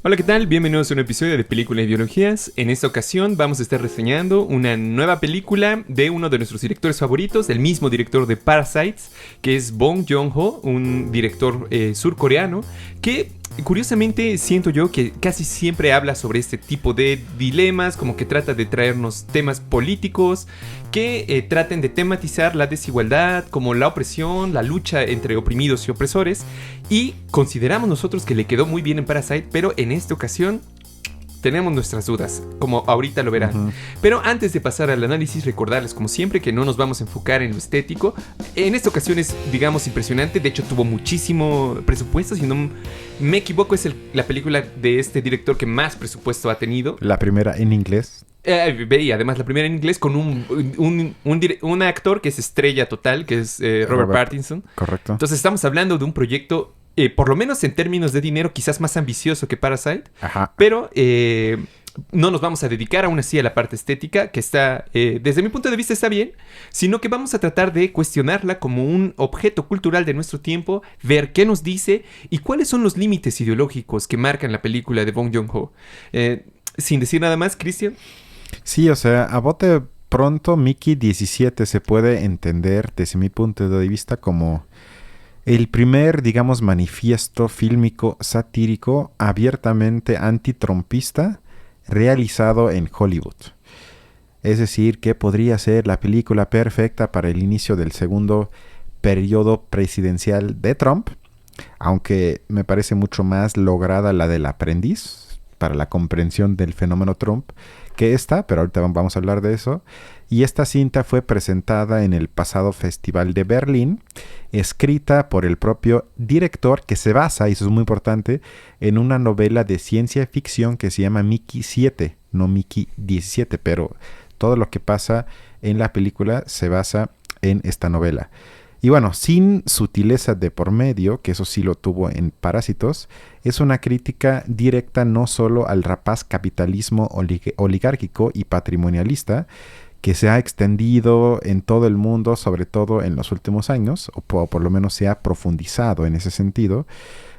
Hola, ¿qué tal? Bienvenidos a un episodio de Películas y Ideologías. En esta ocasión vamos a estar reseñando una nueva película de uno de nuestros directores favoritos, el mismo director de Parasites, que es Bong Joon-ho, un director surcoreano que curiosamente siento yo que casi siempre habla sobre este tipo de dilemas, como que trata de traernos temas políticos que traten de tematizar la desigualdad, como la opresión, la lucha entre oprimidos y opresores, y consideramos nosotros que le quedó muy bien en Parasite, pero en esta ocasión tenemos nuestras dudas, como ahorita lo verán. Pero antes de pasar al análisis, recordarles como siempre que no nos vamos a enfocar en lo estético. En esta ocasión es, digamos, impresionante. De hecho, tuvo muchísimo presupuesto. Si no me equivoco, es la película de este director que más presupuesto ha tenido. La primera en inglés. Y además la primera en inglés con un actor que es estrella total, que es Robert Pattinson. Correcto. Entonces estamos hablando de un proyecto... por lo menos en términos de dinero, quizás más ambicioso que Parasite. Ajá. Pero no nos vamos a dedicar aún así a la parte estética, que está, desde mi punto de vista, está bien, sino que vamos a tratar de cuestionarla como un objeto cultural de nuestro tiempo, ver qué nos dice y cuáles son los límites ideológicos que marcan la película de Bong Joon-ho. Sin decir nada más, Cristian. Sí, o sea, a bote pronto, Mickey 17 se puede entender, desde mi punto de vista, como... el primer, digamos, manifiesto fílmico satírico abiertamente antitrumpista realizado en Hollywood. Es decir, que podría ser la película perfecta para el inicio del segundo periodo presidencial de Trump, aunque me parece mucho más lograda la del Aprendiz para la comprensión del fenómeno Trump que esta, pero ahorita vamos a hablar de eso. Y esta cinta fue presentada en el pasado Festival de Berlín, escrita por el propio director, que se basa, y eso es muy importante, en una novela de ciencia ficción que se llama Mickey 7, no Mickey 17, pero todo lo que pasa en la película se basa en esta novela. Y bueno, sin sutileza de por medio, que eso sí lo tuvo en Parásitos, es una crítica directa no solo al rapaz capitalismo oligárquico y patrimonialista, que se ha extendido en todo el mundo, sobre todo en los últimos años, o por lo menos se ha profundizado en ese sentido,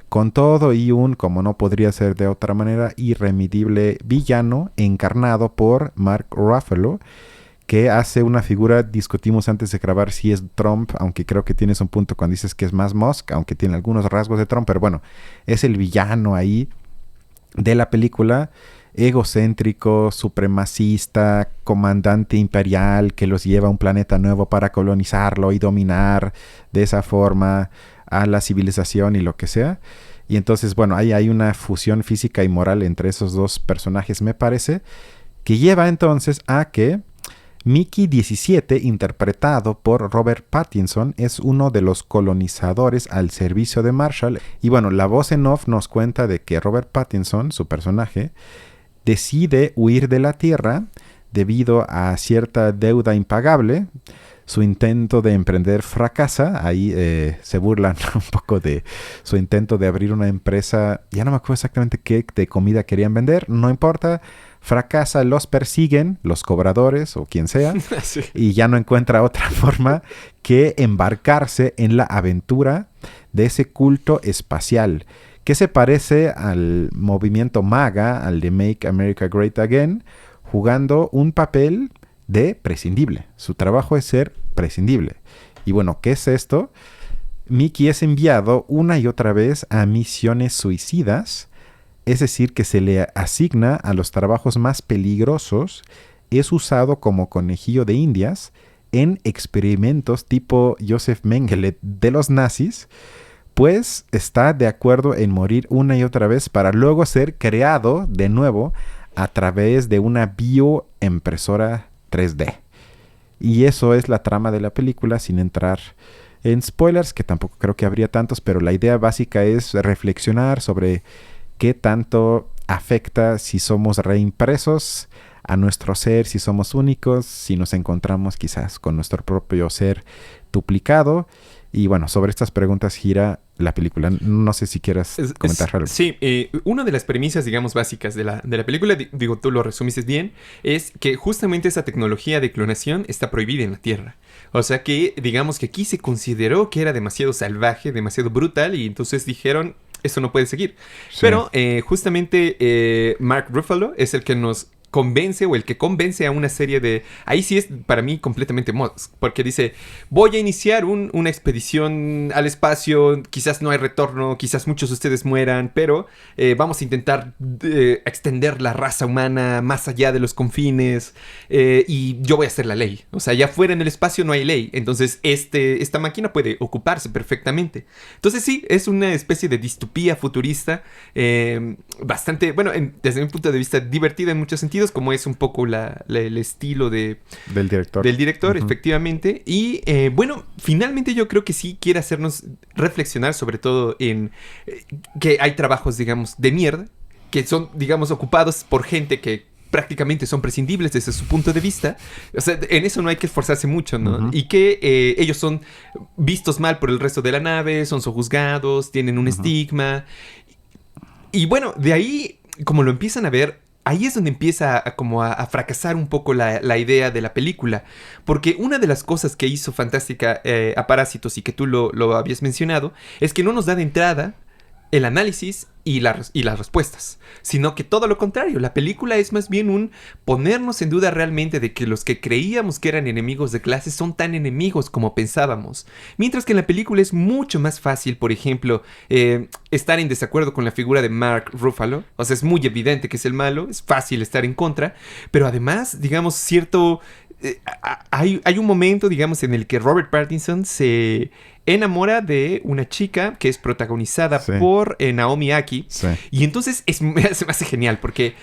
con todo y un, como no podría ser de otra manera, irremedible villano encarnado por Mark Ruffalo, que hace una figura, discutimos antes de grabar si es Trump, aunque creo que tienes un punto cuando dices que es más Musk, aunque tiene algunos rasgos de Trump, pero bueno, es el villano ahí de la película, egocéntrico, supremacista, comandante imperial que los lleva a un planeta nuevo para colonizarlo y dominar de esa forma a la civilización y lo que sea. Y entonces, bueno, ahí hay una fusión física y moral entre esos dos personajes, me parece, que lleva entonces a que Mickey 17, interpretado por Robert Pattinson, es uno de los colonizadores al servicio de Marshall. Y bueno, la voz en off nos cuenta de que Robert Pattinson, su personaje, decide huir de la Tierra debido a cierta deuda impagable. Su intento de emprender fracasa. Ahí se burlan un poco de su intento de abrir una empresa. Ya no me acuerdo exactamente qué de comida querían vender. No importa. Fracasa, los persiguen, los cobradores o quien sea. Sí. Y ya no encuentra otra forma que embarcarse en la aventura de ese culto espacial, que se parece al movimiento MAGA, al de Make America Great Again, jugando un papel de prescindible. Su trabajo es ser prescindible. Y bueno, ¿qué es esto? Mickey es enviado una y otra vez a misiones suicidas, es decir, que se le asigna a los trabajos más peligrosos, es usado como conejillo de indias en experimentos tipo Joseph Mengele de los nazis, pues está de acuerdo en morir una y otra vez para luego ser creado de nuevo a través de una bioimpresora 3D. Y eso es la trama de la película, sin entrar en spoilers, que tampoco creo que habría tantos, pero la idea básica es reflexionar sobre qué tanto afecta si somos reimpresos a nuestro ser, si somos únicos, si nos encontramos quizás con nuestro propio ser duplicado. Y bueno, sobre estas preguntas gira la película. No sé si quieras comentar algo. Sí, una de las premisas, digamos, básicas de la película, digo, tú lo resumiste bien, es que justamente esa tecnología de clonación está prohibida en la Tierra. O sea que, digamos que aquí se consideró que era demasiado salvaje, demasiado brutal, y entonces dijeron, eso no puede seguir. Sí. Pero justamente Mark Ruffalo es el que nos convence o el que convence a una serie de... Ahí sí es para mí completamente Musk, porque dice, voy a iniciar una expedición al espacio, quizás no hay retorno, quizás muchos de ustedes mueran, pero vamos a intentar extender la raza humana más allá de los confines y yo voy a hacer la ley. O sea, allá afuera en el espacio no hay ley, entonces esta máquina puede ocuparse perfectamente. Entonces sí, es una especie de distopía futurista bastante, bueno, desde mi punto de vista divertida en muchos sentidos, como es un poco el estilo del director. Efectivamente. Y bueno, finalmente yo creo que sí quiere hacernos reflexionar sobre todo en que hay trabajos, digamos, de mierda, que son, digamos, ocupados por gente que prácticamente son prescindibles desde su punto de vista. O sea, en eso no hay que esforzarse mucho, ¿no? Y que ellos son vistos mal por el resto de la nave, son sojuzgados, tienen un estigma. Y bueno, de ahí, como lo empiezan a ver, ahí es donde empieza a fracasar un poco la idea de la película. Porque una de las cosas que hizo fantástica a Parásitos y que tú lo habías mencionado es que no nos da de entrada el análisis y las respuestas, sino que todo lo contrario. La película es más bien un ponernos en duda realmente de que los que creíamos que eran enemigos de clase son tan enemigos como pensábamos. Mientras que en la película es mucho más fácil, por ejemplo, estar en desacuerdo con la figura de Mark Ruffalo. O sea, es muy evidente que es el malo, es fácil estar en contra, pero además, digamos, cierto... hay un momento, digamos, en el que Robert Pattinson se enamora de una chica que es protagonizada por Naomi Aki. Sí. Y entonces se me hace genial porque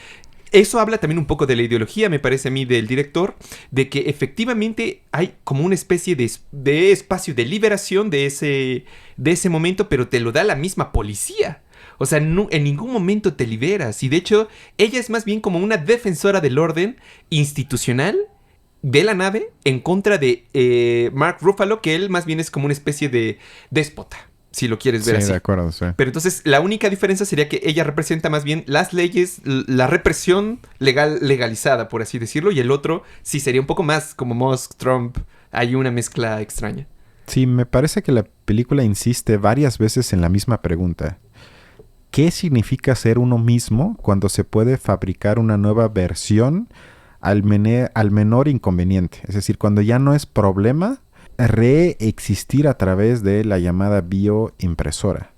eso habla también un poco de la ideología, me parece a mí, del director, de que efectivamente hay como una especie de espacio de liberación de ese momento, pero te lo da la misma policía. O sea, no, en ningún momento te liberas. Y de hecho, ella es más bien como una defensora del orden institucional de la nave en contra de Mark Ruffalo, que él más bien es como una especie de déspota, si lo quieres ver así. Sí, de acuerdo, sí. Pero entonces la única diferencia sería que ella representa más bien las leyes, la represión legalizada, por así decirlo, y el otro sí sería un poco más como Musk, Trump. Hay una mezcla extraña. Sí, me parece que la película insiste varias veces en la misma pregunta. ¿Qué significa ser uno mismo cuando se puede fabricar una nueva versión al menor inconveniente? Es decir, cuando ya no es problema reexistir a través de la llamada bioimpresora.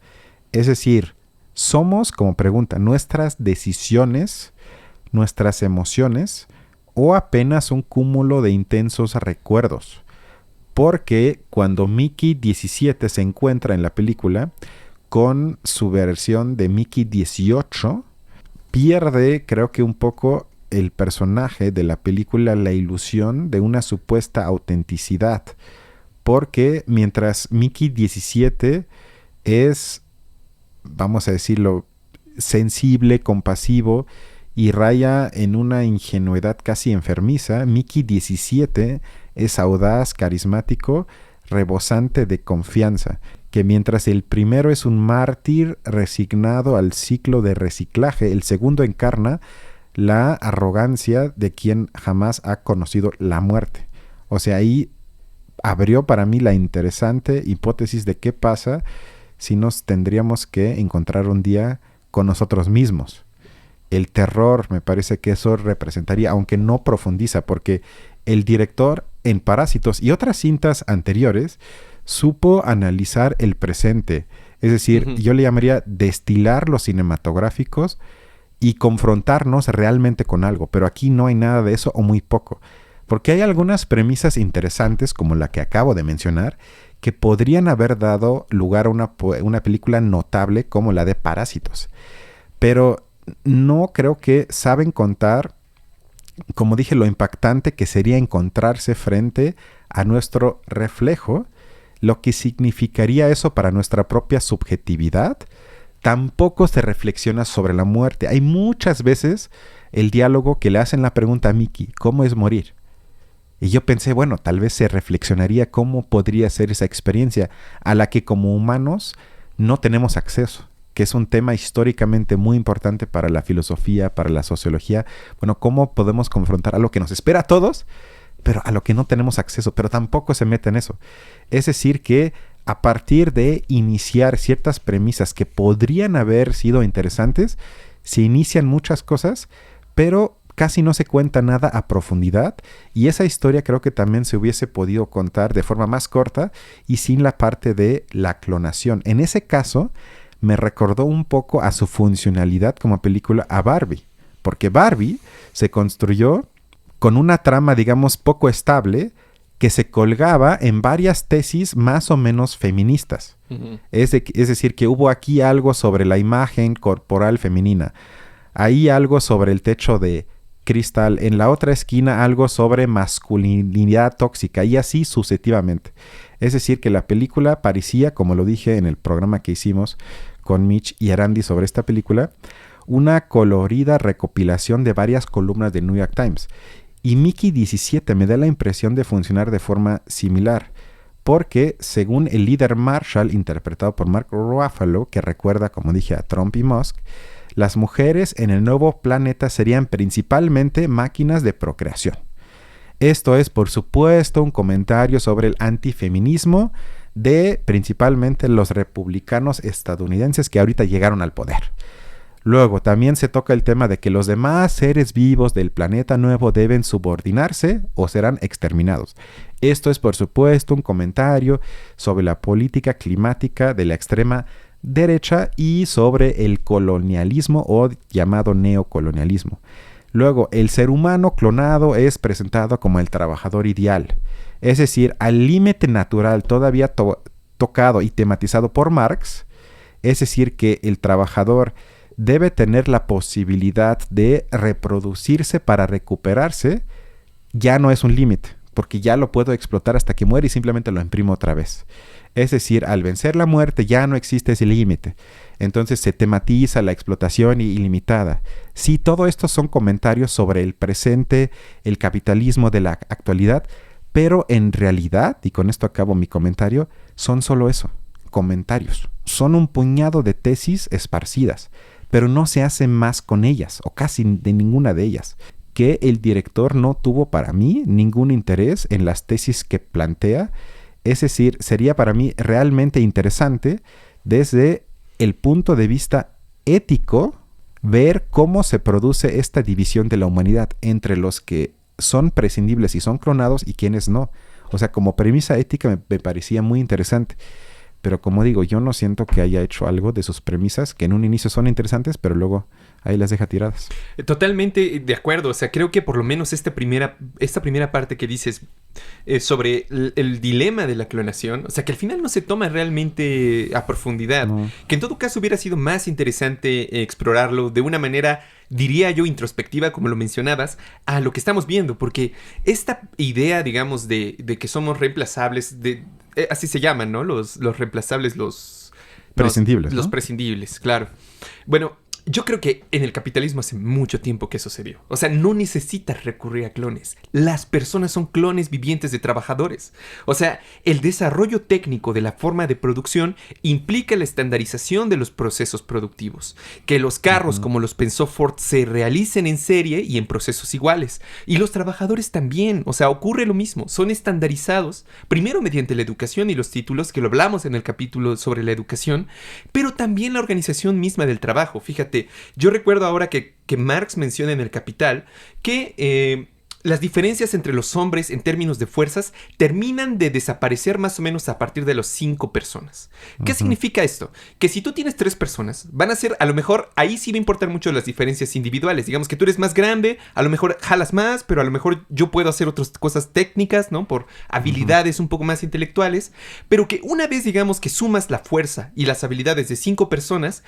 Es decir, somos, como pregunta, nuestras decisiones, nuestras emociones o apenas un cúmulo de intensos recuerdos. Porque cuando Mickey 17 se encuentra en la película con su versión de Mickey 18, pierde, creo que un poco, el personaje de la película la ilusión de una supuesta autenticidad. Porque mientras Mickey 17 es, vamos a decirlo, sensible, compasivo y raya en una ingenuidad casi enfermiza, Mickey 17 es audaz, carismático, rebosante de confianza. Que mientras el primero es un mártir resignado al ciclo de reciclaje, el segundo encarna la arrogancia de quien jamás ha conocido la muerte. O sea, ahí abrió para mí la interesante hipótesis de qué pasa si nos tendríamos que encontrar un día con nosotros mismos. El terror, me parece que eso representaría, aunque no profundiza, porque el director en Parásitos y otras cintas anteriores supo analizar el presente. Es decir, yo le llamaría destilar los cinematográficos y confrontarnos realmente con algo. Pero aquí no hay nada de eso o muy poco. Porque hay algunas premisas interesantes, como la que acabo de mencionar, que podrían haber dado lugar a una película notable como la de Parásitos. Pero no creo que saben contar, como dije, lo impactante que sería encontrarse frente a nuestro reflejo, lo que significaría eso para nuestra propia subjetividad. Tampoco se reflexiona sobre la muerte. Hay muchas veces el diálogo que le hacen la pregunta a Mickey, ¿cómo es morir? Y yo pensé, bueno, tal vez se reflexionaría cómo podría ser esa experiencia a la que como humanos no tenemos acceso, que es un tema históricamente muy importante para la filosofía, para la sociología. Bueno, ¿cómo podemos confrontar a lo que nos espera a todos, pero a lo que no tenemos acceso? Pero tampoco se mete en eso. Es decir, que a partir de iniciar ciertas premisas que podrían haber sido interesantes, se inician muchas cosas, pero casi no se cuenta nada a profundidad, y esa historia creo que también se hubiese podido contar de forma más corta y sin la parte de la clonación. En ese caso, me recordó un poco a su funcionalidad como película a Barbie, porque Barbie se construyó con una trama, digamos, poco estable, que se colgaba en varias tesis más o menos feministas. Uh-huh. Es decir, que hubo aquí algo sobre la imagen corporal femenina, ahí algo sobre el techo de cristal, en la otra esquina algo sobre masculinidad tóxica, y así sucesivamente. Es decir, que la película parecía, como lo dije en el programa que hicimos con Mitch y Arandi sobre esta película, una colorida recopilación de varias columnas del New York Times. Y Mickey 17 me da la impresión de funcionar de forma similar, porque según el líder Marshall, interpretado por Mark Ruffalo, que recuerda, como dije, a Trump y Musk, las mujeres en el nuevo planeta serían principalmente máquinas de procreación. Esto es, por supuesto, un comentario sobre el antifeminismo de principalmente los republicanos estadounidenses que ahorita llegaron al poder. Luego también se toca el tema de que los demás seres vivos del planeta nuevo deben subordinarse o serán exterminados. Esto es, por supuesto, un comentario sobre la política climática de la extrema derecha y sobre el colonialismo o llamado neocolonialismo. Luego, el ser humano clonado es presentado como el trabajador ideal, es decir, al límite natural todavía tocado y tematizado por Marx, es decir, que el trabajador debe tener la posibilidad de reproducirse para recuperarse, ya no es un límite, porque ya lo puedo explotar hasta que muere y simplemente lo imprimo otra vez. Es decir, al vencer la muerte ya no existe ese límite. Entonces se tematiza la explotación ilimitada. Sí, todo esto son comentarios sobre el presente, el capitalismo de la actualidad, pero en realidad, y con esto acabo mi comentario, son solo eso, comentarios. Son un puñado de tesis esparcidas, pero no se hace más con ellas, o casi de ninguna de ellas, que el director no tuvo para mí ningún interés en las tesis que plantea. Es decir, sería para mí realmente interesante desde el punto de vista ético ver cómo se produce esta división de la humanidad entre los que son prescindibles y son clonados y quienes no. O sea, como premisa ética me parecía muy interesante. Pero como digo, yo no siento que haya hecho algo de sus premisas que en un inicio son interesantes, pero luego ahí las deja tiradas. Totalmente de acuerdo. O sea, creo que por lo menos esta primera parte que dices sobre el dilema de la clonación, o sea, que al final no se toma realmente a profundidad. No. Que en todo caso hubiera sido más interesante explorarlo de una manera, diría yo, introspectiva, como lo mencionabas, a lo que estamos viendo. Porque esta idea, digamos, de que somos reemplazables, así se llaman, ¿no? Los reemplazables, los prescindibles. Los ¿no? prescindibles, claro. Bueno, yo creo que en el capitalismo hace mucho tiempo que eso se dio. O sea, no necesitas recurrir a clones. Las personas son clones vivientes de trabajadores. O sea, el desarrollo técnico de la forma de producción implica la estandarización de los procesos productivos. Que los carros, como los pensó Ford, se realicen en serie y en procesos iguales. Y los trabajadores también. O sea, ocurre lo mismo. Son estandarizados, primero mediante la educación y los títulos, que lo hablamos en el capítulo sobre la educación, pero también la organización misma del trabajo. Fíjate, yo recuerdo ahora que Marx menciona en El Capital que las diferencias entre los hombres en términos de fuerzas terminan de desaparecer más o menos a partir de los 5 personas. ¿Qué significa esto? Que si tú tienes 3 personas, van a ser, a lo mejor, ahí sí va a importar mucho las diferencias individuales. Digamos que tú eres más grande, a lo mejor jalas más, pero a lo mejor yo puedo hacer otras cosas técnicas, ¿no? Por habilidades un poco más intelectuales. Pero que una vez, digamos, que sumas la fuerza y las habilidades de 5 personas,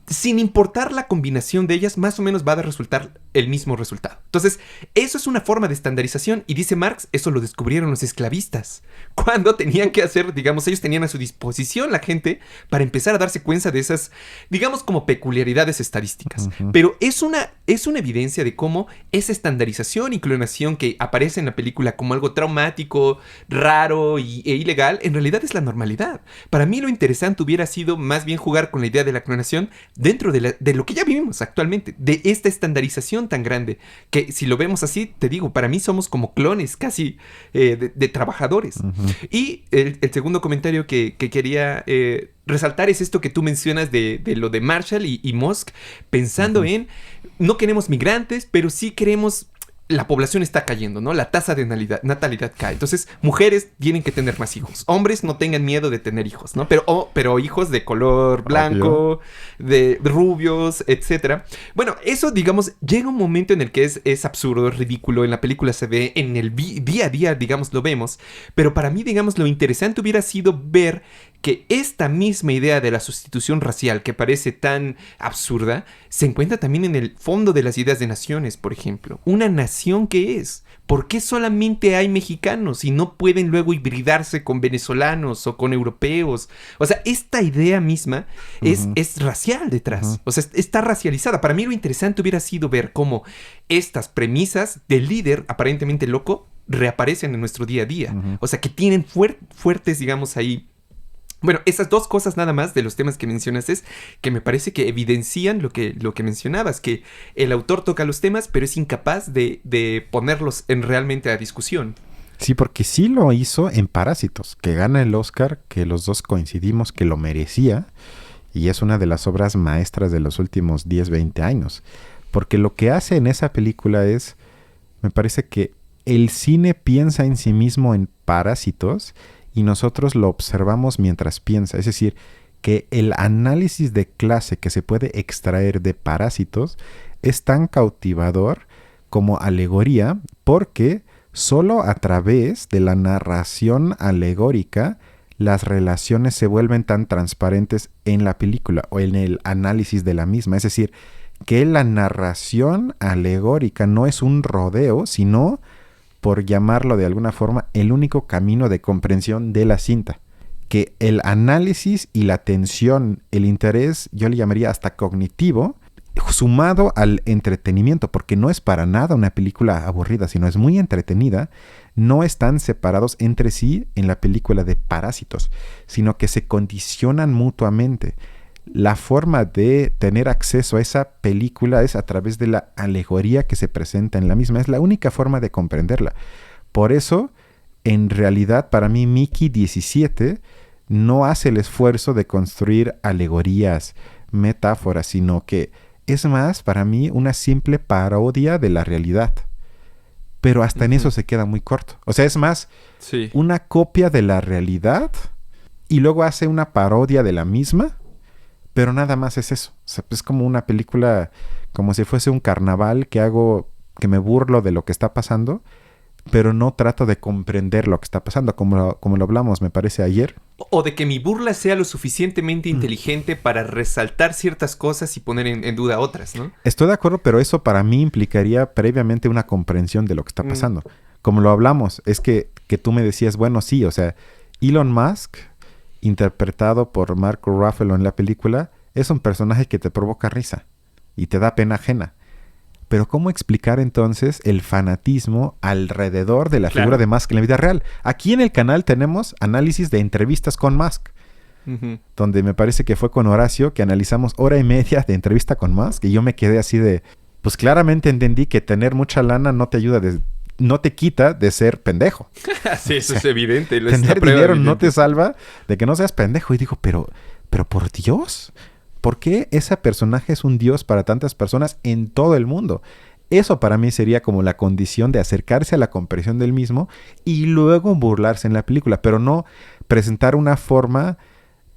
sin importar la combinación de ellas, más o menos va a resultar el mismo resultado. Entonces, eso es una forma de estandarización, y dice Marx, eso lo descubrieron los esclavistas, cuando tenían que hacer, digamos, ellos tenían a su disposición la gente para empezar a darse cuenta de esas, digamos, como peculiaridades estadísticas. Pero es una evidencia de cómo esa estandarización y clonación que aparece en la película como algo traumático, raro e ilegal, en realidad es la normalidad. Para mí lo interesante hubiera sido más bien jugar con la idea de la clonación dentro de lo que ya vivimos actualmente, de esta estandarización tan grande, que si lo vemos así, te digo, para mí somos como clones casi de trabajadores. Ujú. Y el segundo comentario que quería resaltar es esto que tú mencionas de lo de Marshall y Musk, pensando en, no queremos migrantes, pero sí queremos... La población está cayendo, ¿no? La tasa de natalidad cae. Entonces, mujeres tienen que tener más hijos. Hombres no tengan miedo de tener hijos, ¿no? Pero hijos de color blanco, de rubios, etcétera. Bueno, eso, digamos, llega un momento en el que es absurdo, es ridículo. En la película se ve, en el día a día, digamos, lo vemos. Pero para mí, digamos, lo interesante hubiera sido ver que esta misma idea de la sustitución racial, que parece tan absurda, se encuentra también en el fondo de las ideas de naciones, por ejemplo. ¿Una nación qué es? ¿Por qué solamente hay mexicanos y no pueden luego hibridarse con venezolanos o con europeos? O sea, esta idea misma es racial detrás. O sea, está racializada. Para mí lo interesante hubiera sido ver cómo estas premisas del líder aparentemente loco reaparecen en nuestro día a día. O sea, que tienen fuertes, digamos, ahí... Bueno, esas dos cosas nada más de los temas que mencionas es que me parece que evidencian lo que mencionabas, que el autor toca los temas, pero es incapaz de ponerlos realmente a discusión. Sí, porque sí lo hizo en Parásitos, que gana el Oscar, que los dos coincidimos que lo merecía, y es una de las obras maestras de los últimos 10, 20 años. Porque lo que hace en esa película es, me parece que el cine piensa en sí mismo en Parásitos, y nosotros lo observamos mientras piensa. Es decir, que el análisis de clase que se puede extraer de Parásitos es tan cautivador como alegoría, porque solo a través de la narración alegórica las relaciones se vuelven tan transparentes en la película o en el análisis de la misma. Es decir, que la narración alegórica no es un rodeo, sino, por llamarlo de alguna forma, el único camino de comprensión de la cinta. Que el análisis y la atención, el interés, yo le llamaría hasta cognitivo, sumado al entretenimiento, porque no es para nada una película aburrida, sino es muy entretenida, no están separados entre sí en la película de Parásitos, sino que se condicionan mutuamente. La forma de tener acceso a esa película es a través de la alegoría que se presenta en la misma. Es la única forma de comprenderla. Por eso, en realidad, para mí, Mickey 17 no hace el esfuerzo de construir alegorías, metáforas, sino que es más, para mí, una simple parodia de la realidad. Pero hasta en eso se queda muy corto. O sea, es más, una copia de la realidad y luego hace una parodia de la misma. Pero nada más es eso. O sea, es como una película, como si fuese un carnaval que me burlo de lo que está pasando, pero no trato de comprender lo que está pasando, como lo hablamos, me parece, ayer. O de que mi burla sea lo suficientemente inteligente para resaltar ciertas cosas y poner en duda otras, ¿no? Estoy de acuerdo, pero eso para mí implicaría previamente una comprensión de lo que está pasando. Como lo hablamos, es que tú me decías, bueno, sí, o sea, Elon Musk, interpretado por Mark Ruffalo en la película, es un personaje que te provoca risa y te da pena ajena. Pero ¿cómo explicar entonces el fanatismo alrededor de la figura de Musk en la vida real? Aquí en el canal tenemos análisis de entrevistas con Musk, donde me parece que fue con Horacio que analizamos 1:30 de entrevista con Musk, y yo me quedé así de, pues claramente entendí que tener mucha lana no te ayuda no te quita de ser pendejo. Sí, eso es evidente. Tener dinero no te salva de que no seas pendejo. Y digo, pero por Dios, ¿por qué ese personaje es un dios para tantas personas en todo el mundo? Eso para mí sería como la condición de acercarse a la comprensión del mismo y luego burlarse en la película, pero no presentar una forma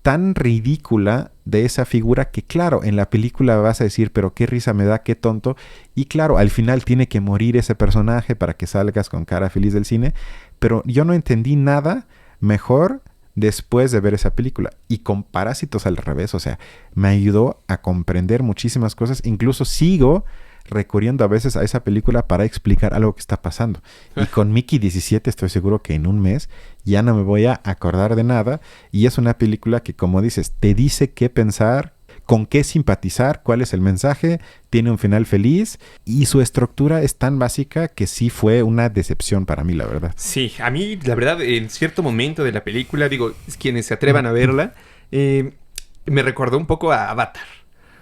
tan ridícula de esa figura que, claro, en la película vas a decir, pero qué risa me da, qué tonto. Y claro, al final tiene que morir ese personaje para que salgas con cara feliz del cine. Pero yo no entendí nada mejor después de ver esa película. Y con Parásitos al revés, o sea, me ayudó a comprender muchísimas cosas. Incluso sigo recurriendo a veces a esa película para explicar algo que está pasando. Y con Mickey 17 estoy seguro que en un mes ya no me voy a acordar de nada. Y es una película que, como dices, te dice qué pensar, con qué simpatizar, cuál es el mensaje, tiene un final feliz y su estructura es tan básica que sí fue una decepción para mí, la verdad. Sí, a mí, la verdad, en cierto momento de la película, digo, quienes se atrevan a verla, me recordó un poco a Avatar.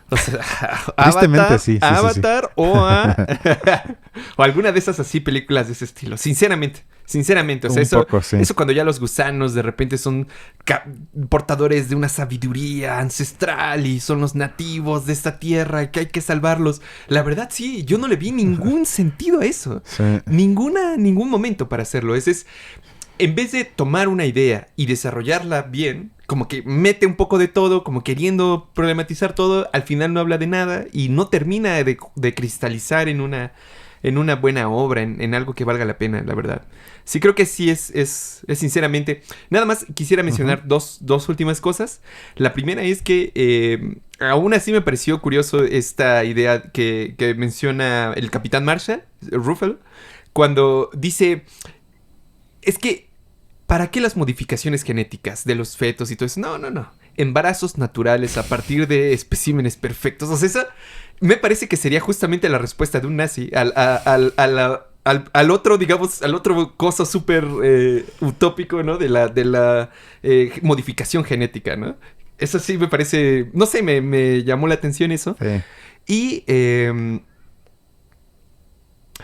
O sea, Tristemente Avatar, sí. Avatar o o alguna de esas así películas de ese estilo. Sinceramente. O sea, Un poco, sí. eso cuando ya los gusanos de repente son portadores de una sabiduría ancestral y son los nativos de esta tierra y que hay que salvarlos. La verdad, sí, yo no le vi ningún sentido a eso. Sí. Ningún momento para hacerlo. En vez de tomar una idea y desarrollarla bien, como que mete un poco de todo, como queriendo problematizar todo, al final no habla de nada y no termina de cristalizar en una buena obra, en algo que valga la pena, la verdad. Sí, creo que sí es sinceramente. Nada más quisiera mencionar dos últimas cosas. La primera es que aún así me pareció curioso esta idea que menciona el Capitán Marshall, Ruffalo, cuando dice, es que ¿para qué las modificaciones genéticas de los fetos y todo eso? No. Embarazos naturales a partir de especímenes perfectos. O sea, esa me parece que sería justamente la respuesta de un nazi al otro, digamos, al otro cosa súper utópico, ¿no? De la modificación genética, ¿no? Eso sí me parece, no sé, me llamó la atención eso. Sí. Y,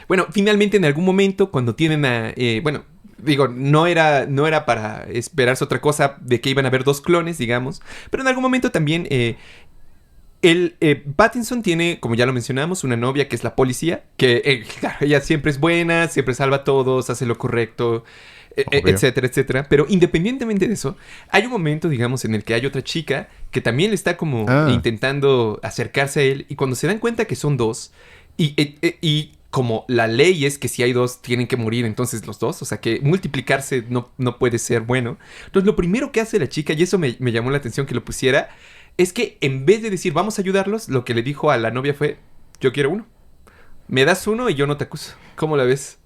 bueno, finalmente en algún momento cuando tienen digo, no era para esperarse otra cosa de que iban a haber dos clones, digamos. Pero en algún momento también Pattinson tiene, como ya lo mencionamos, una novia que es la policía. Que claro, ella siempre es buena, siempre salva a todos, hace lo correcto, etcétera, etcétera. Pero independientemente de eso, hay un momento, digamos, en el que hay otra chica que también le está como intentando acercarse a él. Y cuando se dan cuenta que son dos, y como la ley es que si hay dos tienen que morir entonces los dos, o sea que multiplicarse no puede ser bueno. Entonces lo primero que hace la chica, y eso me llamó la atención que lo pusiera, es que en vez de decir vamos a ayudarlos, lo que le dijo a la novia fue, yo quiero uno. Me das uno y yo no te acuso. ¿Cómo la ves?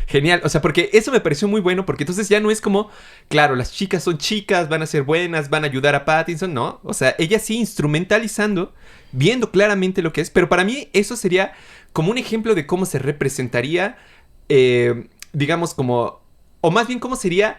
Genial, o sea, porque eso me pareció muy bueno, porque entonces ya no es como, claro, las chicas son chicas, van a ser buenas, van a ayudar a Pattinson, no, o sea, ella sí instrumentalizando, viendo claramente lo que es, pero para mí eso sería como un ejemplo de cómo se representaría, digamos, como, o más bien cómo sería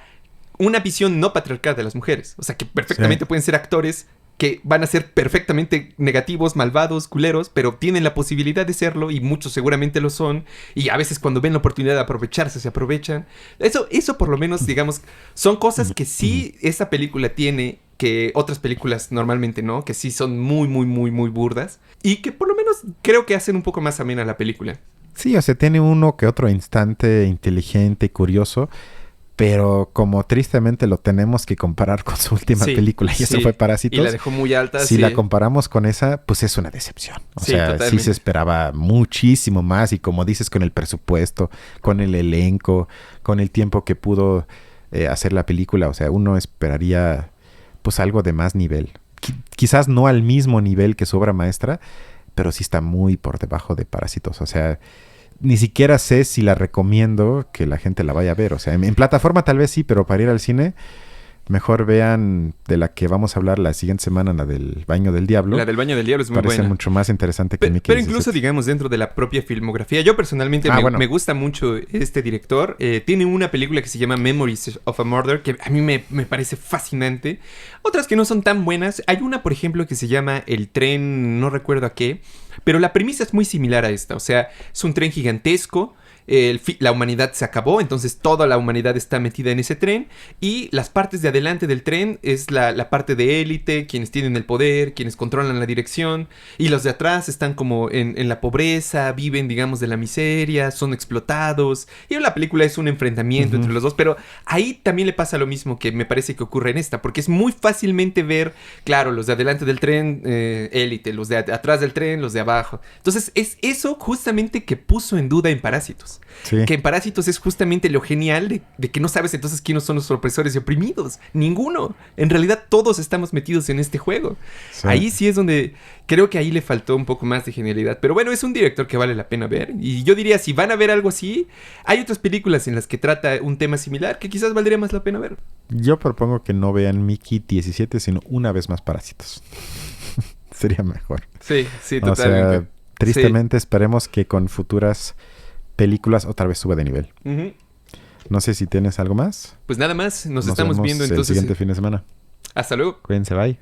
una visión no patriarcal de las mujeres, o sea, que perfectamente pueden ser actores que van a ser perfectamente negativos, malvados, culeros, pero tienen la posibilidad de serlo y muchos seguramente lo son. Y a veces cuando ven la oportunidad de aprovecharse, se aprovechan. Eso por lo menos, digamos, son cosas que sí esa película tiene, que otras películas normalmente no, que sí son muy, muy, muy, muy burdas. Y que por lo menos creo que hacen un poco más amena la película. Sí, o sea, tiene uno que otro instante inteligente y curioso. Pero como tristemente lo tenemos que comparar con su última película, y eso fue Parásitos. Y la dejó muy alta. Si la comparamos con esa, pues es una decepción. O sea, totalmente. Sí se esperaba muchísimo más. Y como dices, con el presupuesto, con el elenco, con el tiempo que pudo hacer la película. O sea, uno esperaría pues algo de más nivel. Quizás no al mismo nivel que su obra maestra, pero sí está muy por debajo de Parásitos. O sea, ni siquiera sé si la recomiendo que la gente la vaya a ver. O sea, en plataforma tal vez sí, pero para ir al cine, mejor vean de la que vamos a hablar la siguiente semana, la del Baño del Diablo. La del Baño del Diablo es muy buena. Parece mucho más interesante que Mickey. Pero incluso, digamos, dentro de la propia filmografía, yo personalmente me gusta mucho este director. Tiene una película que se llama Memories of a Murder, que a mí me parece fascinante. Otras que no son tan buenas. Hay una, por ejemplo, que se llama El tren, no recuerdo a qué, pero la premisa es muy similar a esta. O sea, es un tren gigantesco. La humanidad se acabó, entonces toda la humanidad está metida en ese tren y las partes de adelante del tren es la parte de élite, quienes tienen el poder, quienes controlan la dirección, y los de atrás están como en la pobreza, viven, digamos, de la miseria, son explotados, y la película es un enfrentamiento entre los dos, pero ahí también le pasa lo mismo que me parece que ocurre en esta, porque es muy fácilmente ver, claro, los de adelante del tren, élite, los de atrás del tren, los de abajo. Entonces es eso justamente que puso en duda en Parásitos. Sí. Que en Parásitos es justamente lo genial de que no sabes entonces quiénes son los opresores y oprimidos. Ninguno. En realidad todos estamos metidos en este juego. Sí. Ahí sí es donde creo que ahí le faltó un poco más de genialidad. Pero bueno, es un director que vale la pena ver. Y yo diría, si van a ver algo así, hay otras películas en las que trata un tema similar que quizás valdría más la pena ver. Yo propongo que no vean Mickey 17, sino una vez más Parásitos. Sería mejor. Sí, totalmente. O sea, tristemente esperemos que con futuras películas otra vez suba de nivel. No sé si tienes algo más. Pues nada más, nos estamos viendo entonces el siguiente fin de semana. Hasta luego. Cuídense, bye.